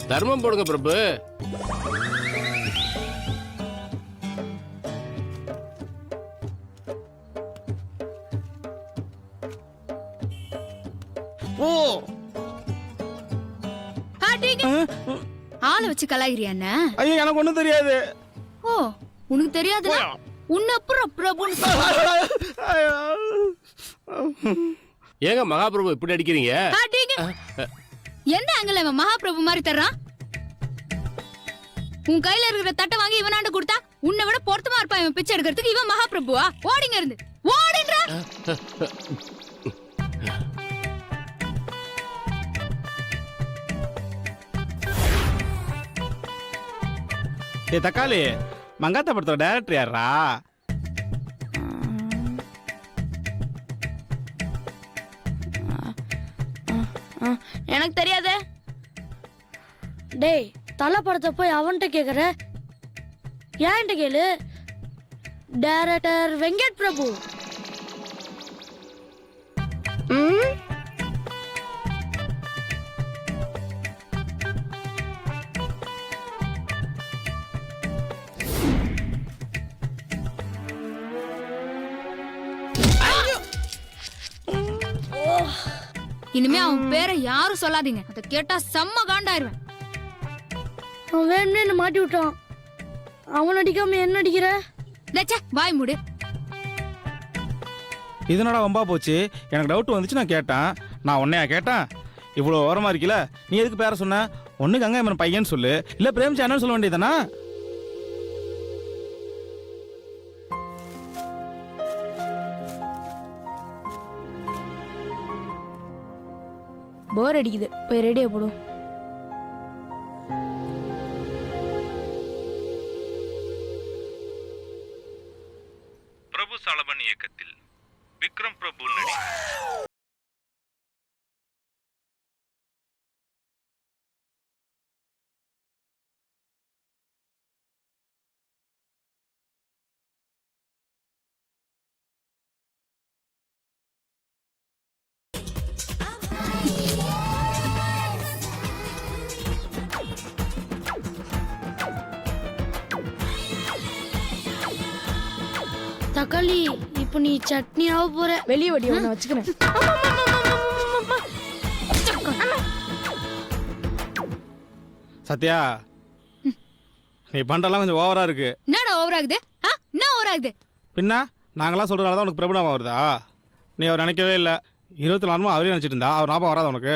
தர்மம் போடுங்க பிரபு. ஓ ஆளை வச்சு கலாயிறியா என்ன? ஐயோ எனக்கு ஒண்ணும் தெரியாது. ஓ உனக்கு தெரியாது? உன்னை அப்புறம் பிரபுன்னு ஏங்க மகாபிரபு இப்படி அடிக்கிறீங்க? எந்த ஆங்கிள் இவன் மகாபிரபு மாதிரி தர்றான்? உன் கையில இருக்கிற தட்டை வாங்கி இவனாண்ட கொடுத்தா உன்னை விட பொருத்தமா இருப்பான் இவன் பிச்சை எடுக்கிறதுக்கு. இவன் மகாபிரபுவா? ஓடிங்க இருந்து ஓடுன்றா. ஏ தக்காளி, மங்காத்தா படத்தோட டைரக்டர் யாரா? எனக்கு தெரியாது. டேய் தலை படத்தை போய் அவன்கிட்ட கேக்குற, ஏன்ட்ட கேளு. டைரக்டர் வெங்கட் பிரபு. இனிமே அவன் பேரை யாரும் சொல்லாதீங்க. அதை கேட்டா செம்ம காண்டாயிருவேன். அவன் வேணும்னே என்ன மாட்டி விட்டான். அவன் அடிக்காம என்ன அடிக்கிற? வாய் மூடு. இதனடா வம்பா போச்சு. எனக்கு டவுட் வந்துச்சு, நான் கேட்டேன். நான் உன்னையா கேட்டேன்? இவ்வளோ ஓரமா இருக்கல, நீ எதுக்கு பேர சொன்ன? ஒண்ணு கங்கை பையன் சொல்லு, இல்ல பிரேம் சேனல் சொல்ல வேண்டியதானா? போர் அடிக்குது, போய் ரெடியா போடும். பிரபு சாலமன் இயக்கத்தில் விக்ரம் பிரபு நடி. தக்காளி, இப்போ நீ சட்னி ஆக போற. வெளியே வடி, ஒன்று வச்சுக்கிறேன். சத்யா, நீ பண்றலாம் கொஞ்சம் ஓவரா இருக்கு. என்னடா ஓவர் ஆகுது? என்ன ஓவர் ஆகுது? பின்ன நாங்களாம் சொல்றதுனால தான் உனக்கு பிரபலமா வருதா? நீ அவர் நினைக்கவே இல்லை. 24 அவரே நினைச்சிட்டு இருந்தா அவர் ஞாபகம் வராது உனக்கு?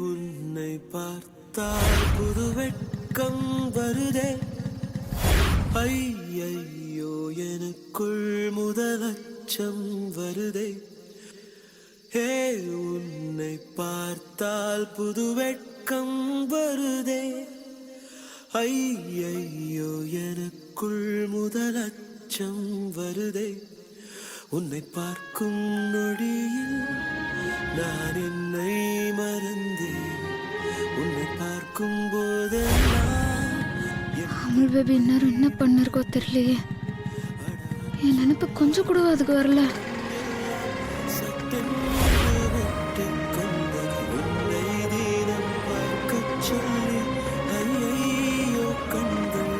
உன்னை பார்த்தால் புது வெட்கம் வருதே, ஐயையோ எனக்குள் முதலச்சம் வருதே. ஹே உன்னை பார்த்தால் புது வெட்கம் வருதே, ஐயையோ எனக்குள் முதலச்சம் வருதே. உன்னை பார்க்கும் நொடியில் நான் என்னை மறந்தேன். உன்னை பார்க்கும் போதெல்லாம் அமுல் பேபி இன்னும் என்ன பண்ணிருக்கோ தெரியலையே. என் நினைப்பு கொஞ்சம் கூட அதுக்கு வரல. சத்தம் கொண்டது உன்னை தினம் பார்க்க சொல்லி, ஐயையோ கண்கள்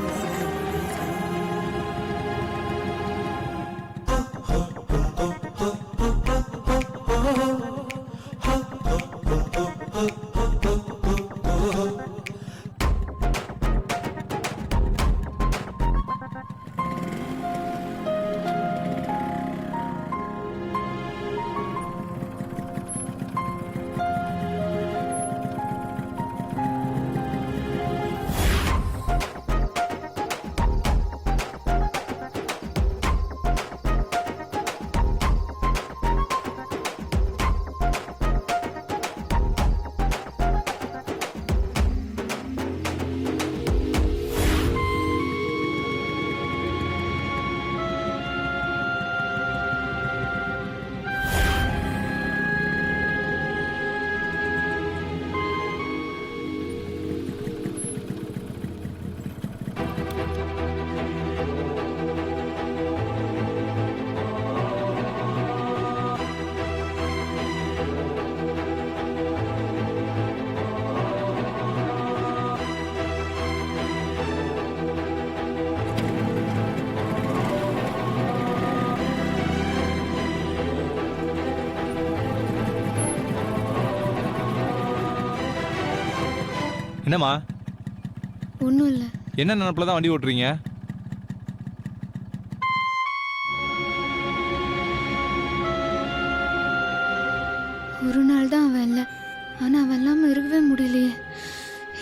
என்னம்மா ஒன்றும் இல்லை. என்ன நினப்பில் தான் வண்டி ஓட்டுறீங்க? ஒரு நாள் தான் அவன் இல்லை, ஆனால் அவன் இல்லாமல் இருக்கவே முடியலையே.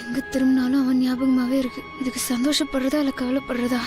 எங்கே திரும்பினாலும் அவன் ஞாபகமாகவே இருக்கு. இதுக்கு சந்தோஷப்படுறதா இல்லை கவலைப்படுறதா?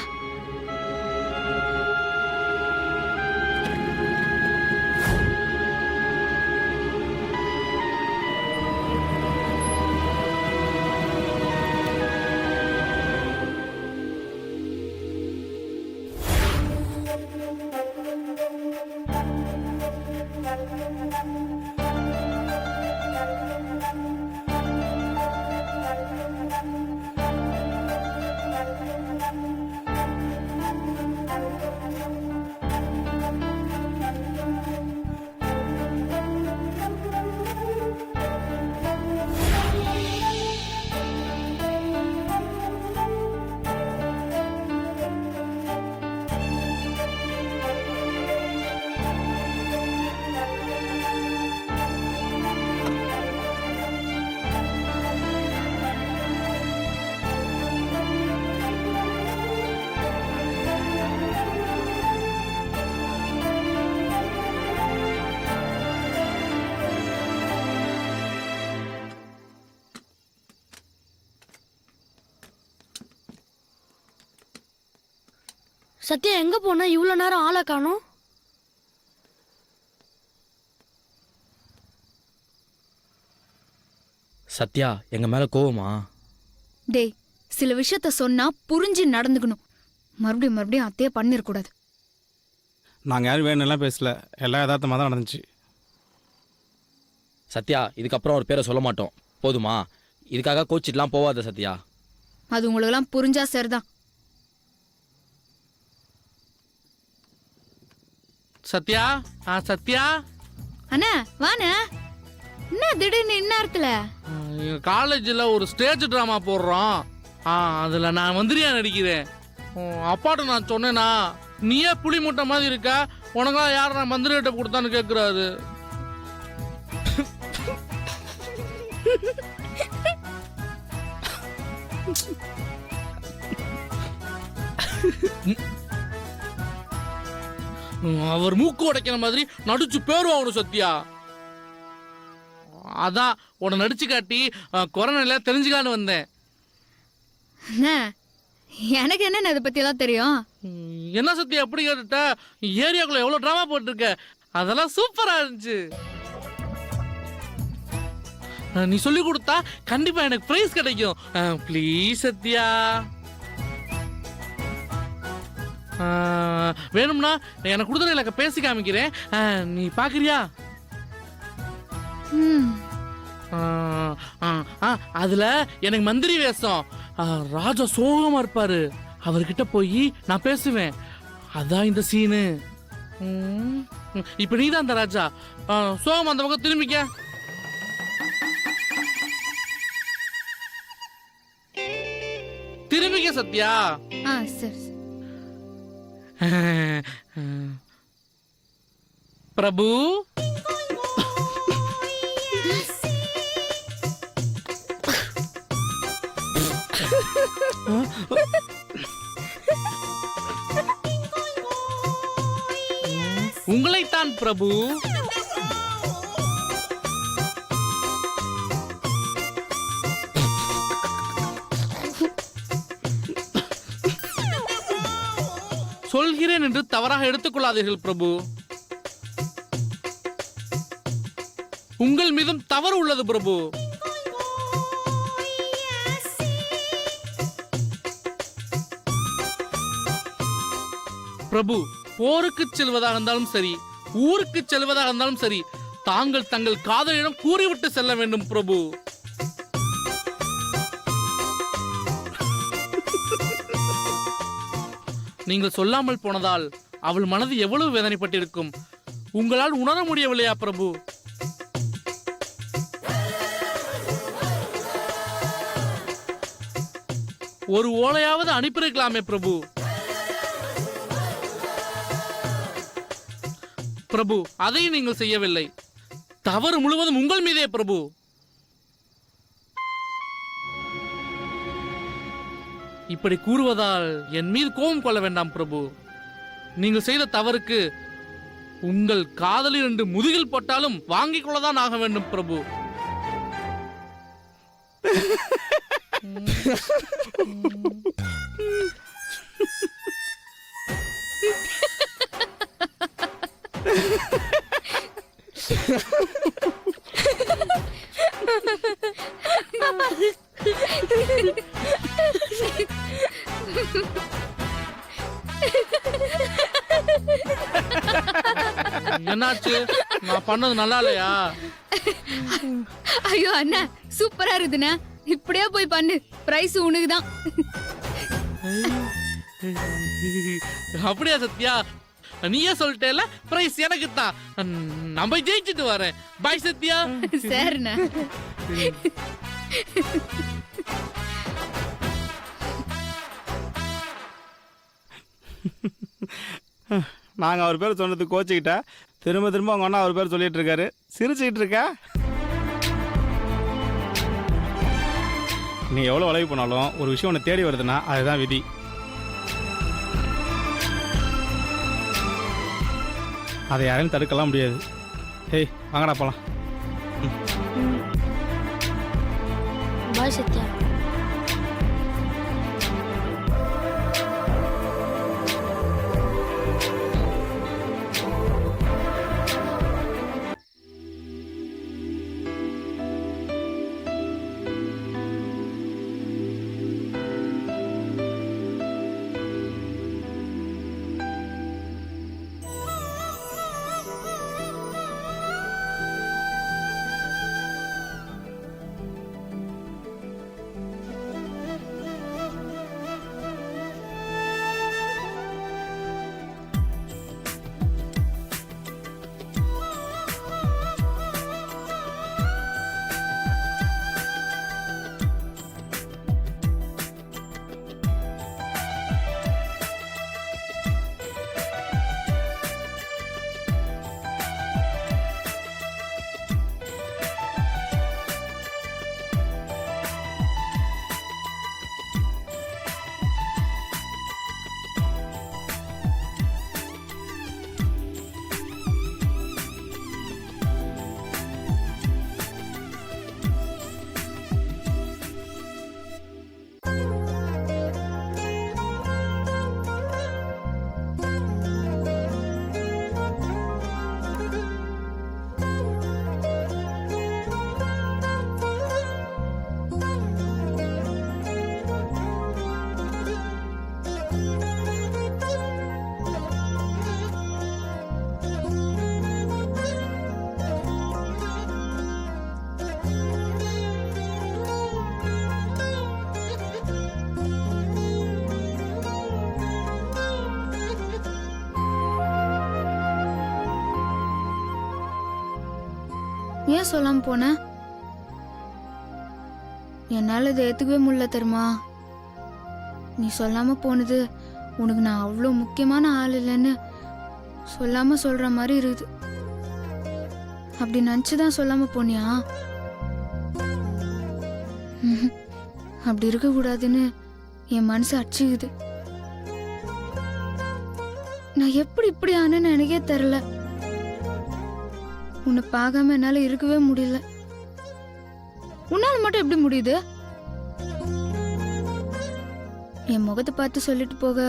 சத்யா எங்க போன? இவ்வளோ நேரம் ஆளை காணோம். சத்யா எங்க மேல கோவமா? டேய், சில விஷயத்த சொன்னா புரிஞ்சு நடந்துக்கணும். மறுபடியும் மறுபடியும் அத்தையே பண்ணிடக்கூடாது. நாங்கள் யாரும் வேணும்லாம் பேசல, எல்லாம் யதார்த்தமாக தான் நடந்துச்சு. சத்யா இதுக்கப்புறம் ஒரு பேரை சொல்ல மாட்டோம், போதுமா? இதுக்காக கோச்சிட்டுலாம் போவாத சத்யா. அது உங்களுக்கெல்லாம் புரிஞ்சா சரிதான். சத்யா சத்யா அண்ணா வாண்ணே. என்ன திடீர்னு இந்நேரத்துல? எங்கள் காலேஜில் ஒரு ஸ்டேஜ் ட்ராமா போடுறோம். அதில் நான் மந்திரியா நடிக்கிறேன். அப்பாட்ட நான் சொன்னேன்னா, நீயே புளி மூட்டை மாதிரி இருக்க, உனக்கெல்லாம் யார் நான் மந்திரிகிட்ட கொடுத்தான்னு கேட்குறாரு. அவர் மூக்கு உடைக்கிற மாதிரி நடிச்சு பேர் வாங்கணும் சத்யா. அதான் உன்னை நடிச்சு காட்டி கொரோனால தெரிஞ்சுக்கான்னு வந்தேன். அண்ணா, எனக்கு என்ன இதை பத்தி எல்லாம் தெரியும்? என்ன சத்யா எப்படி கேட்டுட்ட? ஏரியாக்குள்ள எவ்வளவு டிராமா போட்டிருக்க, அதெல்லாம் சூப்பரா இருந்துச்சு. நீ சொல்லி கொடுத்தா கண்டிப்பா எனக்கு பிரைஸ் கிடைக்கும். ப்ளீஸ் சத்யா. வேணும்னா எனக்கு கொடுத்த பேசி காமிக்கிறேன், நீ பாக்குறியா? அதுல எனக்கு மந்திரி வேஷம். ராஜா சோகமா இருப்பாரு, அவர்கிட்ட போய் நான் பேசுவேன். அதான் இந்த சீனு. இப்ப நீதான் அந்த ராஜா. சோகமா அந்த பக்கம் திரும்பிக்க. திரும்பிக்க சத்யா. சரி. பிரபு உங்களைத்தான் பிரபு. சொல்கிறேன் என்று தவறாக எடுத்துக்கொள்ளாதீர்கள் பிரபு. உங்கள் மீதும் தவறு உள்ளது பிரபு. பிரபு, போருக்கு செல்வதாக இருந்தாலும் சரி, ஊருக்கு செல்வதாக இருந்தாலும் சரி, தாங்கள் தங்கள் காதலிடம் கூறிவிட்டு செல்ல வேண்டும் பிரபு. நீங்கள் சொல்லாமல் போனதால் அவள் மனது எவ்வளவு வேதனைப்பட்டிருக்கும், உங்களால் உணர முடியவில்லையா பிரபு? ஒரு ஓலையாவது அனுப்பியிருக்கலாமே பிரபு. பிரபு, அதையும் நீங்கள் செய்யவில்லை. தவறு முழுவதும் உங்கள் மீதே பிரபு. இப்படி கூறுவதால் என் மீது கோபம் கொள்ள வேண்டாம் பிரபு. நீங்கள் செய்த தவறுக்கு உங்கள் காதலில் 2 முதுகில் போட்டாலும் வாங்கிக் கொள்ளதான் ஆக வேண்டும் பிரபு. என்னாச்சு? நான் பண்ணது நல்லா இல்லையா? ஐயோ அண்ணா, சூப்பரா இருக்குதுண்ணா. இப்படியே போய் பண்ணு, பிரைஸ் உனக்கு தான். அப்படியா சத்யா? நீயே சொல்லிட்டேல, பிரைஸ் எனக்கு தான். நம்ம ஜெயிச்சுட்டு வரேன். பாய் சத்யா. சரிண்ணா. நாங்கள் அவர் பேர் சொன்னதுக்கு கோச்சிக்கிட்டா திரும்ப திரும்ப அவங்க அண்ணா அவர் பேர் சொல்லிட்டு இருக்காரு. சிரிச்சுக்கிட்டு இருக்கா? நீ எவ்வளோ உழைப்பு பண்ணாலும் ஒரு விஷயம் ஒன்று தேடி வருதுன்னா அதுதான் விதி. அதை யாரையும் தடுக்கலாம் முடியாது. ஏய் வாங்கடா போலாம். பாய் சத்யா. ஏன் சொல்லாம போன? என்னால இதை ஏத்துக்கவே முடியல தெரியுமா? நீ சொல்லாம போனது உனக்கு நான் அவ்வளோ முக்கியமான ஆள் இல்லைன்னு சொல்லாம சொல்ற மாதிரி இருக்குது. அப்படி நினச்சிதான் சொல்லாம போனியா? அப்படி இருக்க கூடாதுன்னு என் மனசு அடிச்சுக்குது. நான் எப்படி இப்படி ஆனேன்னு எனக்கே தெரியல. உன்னை பார்க்காம என்னால இருக்கவே முடியல. உன்னால மட்டும் எப்படி முடியுது? என் முகத்தை பார்த்து சொல்லிட்டு போக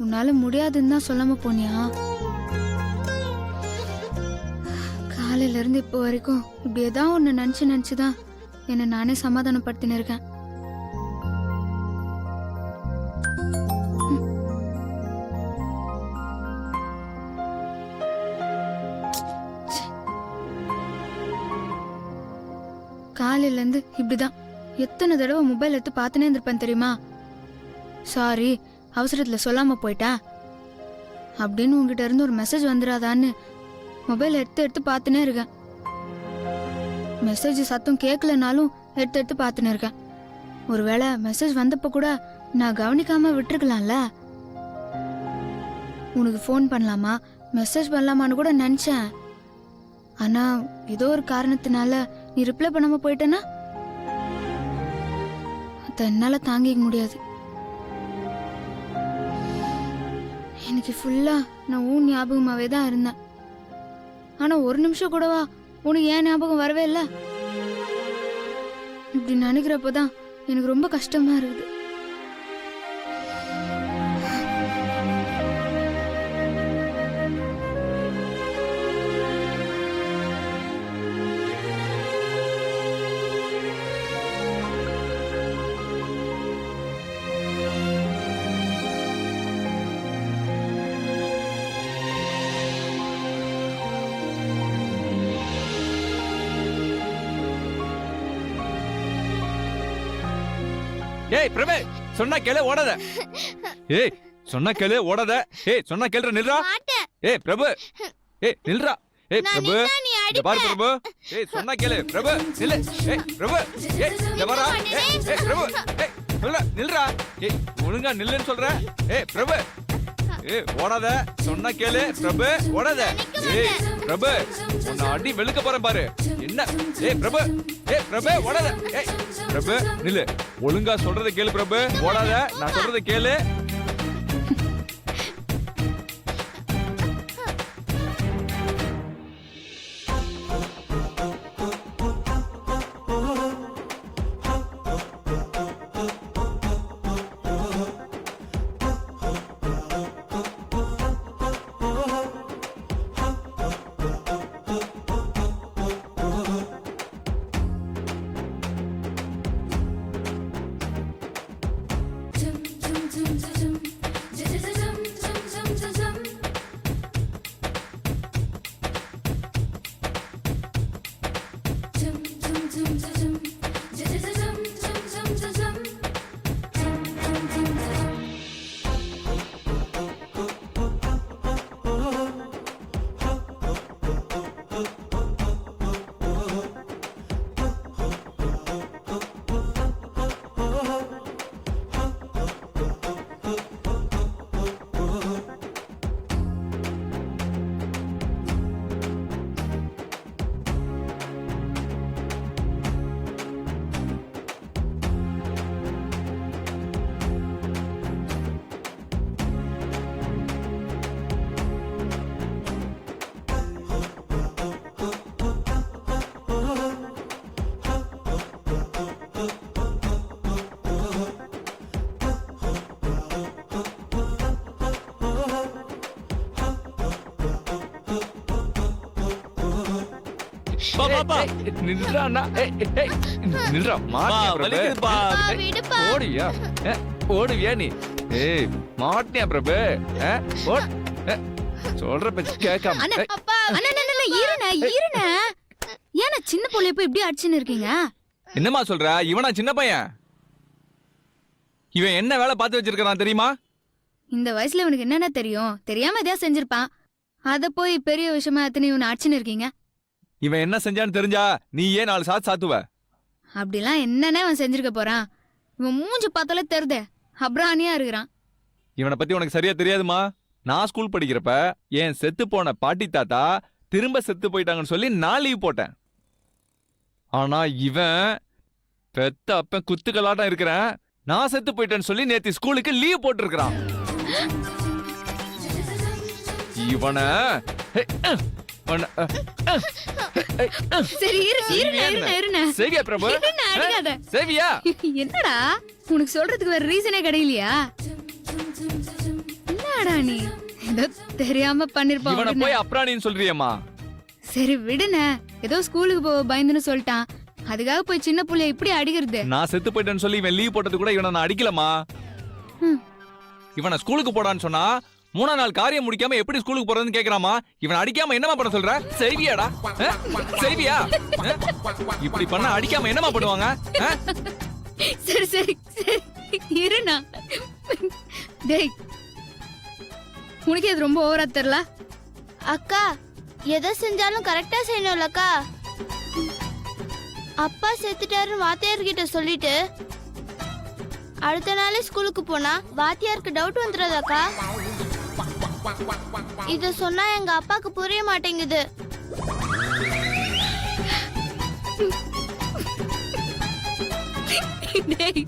உன்னால முடியாதுன்னு தான் சொல்லாம போனியா? காலையில இருந்து இப்போ வரைக்கும் இப்படி ஏதாவது ஒன்னு நினைச்சுதான் என்னை நானே சமாதானப்படுத்தின்னு இருக்கேன். காலையில இருந்து இப்படிதான் எத்தனை தடவை மொபைல் எடுத்து பார்த்துனே இருந்திருப்பேன் தெரியுமா? சாரி, அவசரத்துல சொல்லாம போயிட்டா அப்படின்னு உங்ககிட்ட இருந்து ஒரு மெசேஜ் வந்துடாதான்னு மொபைல் எடுத்து பார்த்துனே இருக்கேன். மெசேஜ் சத்தம் கேட்கலனாலும் எடுத்து பார்த்துனே இருக்கேன். ஒருவேளை மெசேஜ் வந்தப்ப கூட நான் கவனிக்காம விட்டுருக்கலாம்ல. உனக்கு ஃபோன் பண்ணலாமா மெசேஜ் பண்ணலாமான்னு கூட நினைச்சேன். ஆனா ஏதோ ஒரு காரணத்தினால நீ ரிப்ளை பண்ணாம போயிட்டேன்னா அதை என்னால தாங்கிக்க முடியாது. இன்னைக்கு ஃபுல்லா நான் உன் ஞாபகமாவே தான் இருந்தேன். ஆனா ஒரு நிமிஷம் கூடவா உனக்கு ஏன் ஞாபகம் வரவே இல்லை. இப்படி நினைக்கிறப்பதான் எனக்கு ரொம்ப கஷ்டமா இருக்குது. ஏய் பிரபு சொன்னா கேளு ஓடாத. ஏய் சொன்னா கேளு ஓடாத. ஏய் சொன்னா கேளுடா நில்றா. ஏய் பிரபு ஏய் நில்றா. ஏய் பிரபு இங்க பாரு பிரபு. ஏய் சொன்னா கேளு பிரபு நில்லு. ஏய் பிரபு ஏய் இங்க வரா. ஏய் பிரபு ஏய் சொல்ல நில்றா. ஏய் ஒழுங்கா நில்லுன்னு சொல்றேன். ஏய் பிரபு ஏய் ஓடாத. சொன்னா கேளு பிரபு ஓடாத. ஏய் பிரபு உன்னை அடி வெளுக்க போறேன் பாரு. என்ன ஏய் பிரபு ஏய் பிரபு ஓடாத. ஏய் பிரபு நில்லு. ஒழுங்கா சொல்றதை கேளு பிரபு ஓடாத. நான் சொல்றதை கேளு. நில்றா நில்றா. ஓடியா ஓடுவியா நீ? ஏய் மாட்டியா பிரபு? சொல்ற பேச்சு கேட்காம ஏன்னா சின்ன பிள்ளைய போய் இப்படி அடிச்சுன்னு இருக்கீங்க? என்னமா சொல்ற? இவனா சின்ன பையன்? இவன் என்ன வேலை பார்த்து வச்சிருக்கான் தெரியுமா? இந்த வயசுல இவனுக்கு என்னென்ன தெரியும்? தெரியாம எதையா செஞ்சிருப்பான். அத போய் பெரிய விஷயமா எத்தனை இவனை அடிச்சுன்னு இருக்கீங்க? இவன் என்ன செஞ்சான்னு தெரிஞ்சா நீ ஏன் 4 சாத்து சாத்துவ? அப்படிலாம் என்னென்ன அவன் செஞ்சிருக்க போறான்? இவன் மூஞ்சி பார்த்தாலே தெரிதே, அப்ரானியா இருக்கிறான். இவனை பத்தி உனக்கு சரியா தெரியாதுமா. நான் ஸ்கூல் படிக்கிறப்ப என் செத்து போன பாட்டி தாத்தா திரும்ப செத்து போயிட்டாங்கன்னு சொல்லி நான் லீவ் போட்டேன். ஆனா இவன் பெத்த அப்பன் குத்துக்கலாட்டம் இருக்கிறேன், நான் செத்து போயிட்டேன்னு சொல்லி நேத்து ஸ்கூலுக்கு லீவ் போட்டிருக்கிறான். இவனை சரி சேவியா பிரபு? சேவியா? என்னடா உனக்கு சொல்றதுக்கு வேற ரீசனே கிடையிலையா? என்னடா நீ ஏதோ தெரியாம பண்ணிருப்பான். இவனை போய் அப்ராணின்னு சொல்றியம்மா? சரி விடுன, ஏதோ ஸ்கூலுக்கு போ பயந்துன்னு சொல்லிட்டான், அதுக்காக போய் சின்ன புள்ளைய இப்படி அடிக்கிறது? நான் செத்து போயிட்டேன்னு சொல்லி இவன் லீவ் போட்டது கூட இவனை நான் அடிக்கலமா. இவனை ஸ்கூலுக்கு போடான்னு சொன்னா 3 நாள் காரியம் முடிக்காம எப்படி ஸ்கூலுக்கு போறதுன்னு கேக்குறாமா. இவன் அடிக்காம என்னமா பண்ண சொல்ற? செய்வியாடா? செய்வியா? இப்படி பண்ண அடிக்காம என்னமா பண்ணுவாங்க? சரி சரி சரி இருண்ணா. டேய் உனக்கு இது ரொம்ப ஓவரா தெரியல? அக்கா எதை செஞ்சாலும் கரெக்டா செய்யணும்லக்கா. அப்பா செத்துட்டாருன்னு வாத்தியார்கிட்ட சொல்லிட்டு அடுத்த நாளே ஸ்கூலுக்கு போனா வாத்தியாருக்கு டவுட் வந்துடாதாக்கா? இத சொன்னா எங்க அப்பாக்கு புரிய மாட்டேங்குது. டேய்